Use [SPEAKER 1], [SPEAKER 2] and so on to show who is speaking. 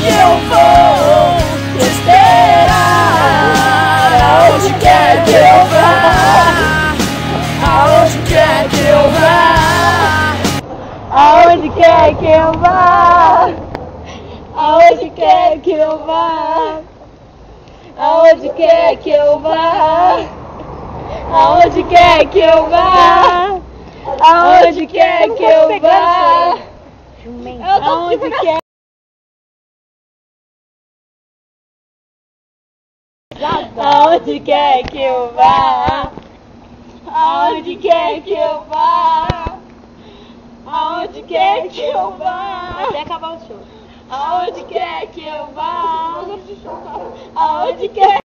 [SPEAKER 1] que eu vou te esperar? Aonde quer que eu vá? Aonde quer que eu vá?
[SPEAKER 2] Aonde quer que eu vá? Aonde quer que eu vá? Aonde quer que eu vá? Aonde quer que eu vá? Aonde quer que eu vá? Aonde quer? Aonde quer que eu vá? Aonde quer que eu vá? Aonde quer que eu vá?
[SPEAKER 3] Até acabar o show.
[SPEAKER 2] Aonde quer que eu vá? Aonde quer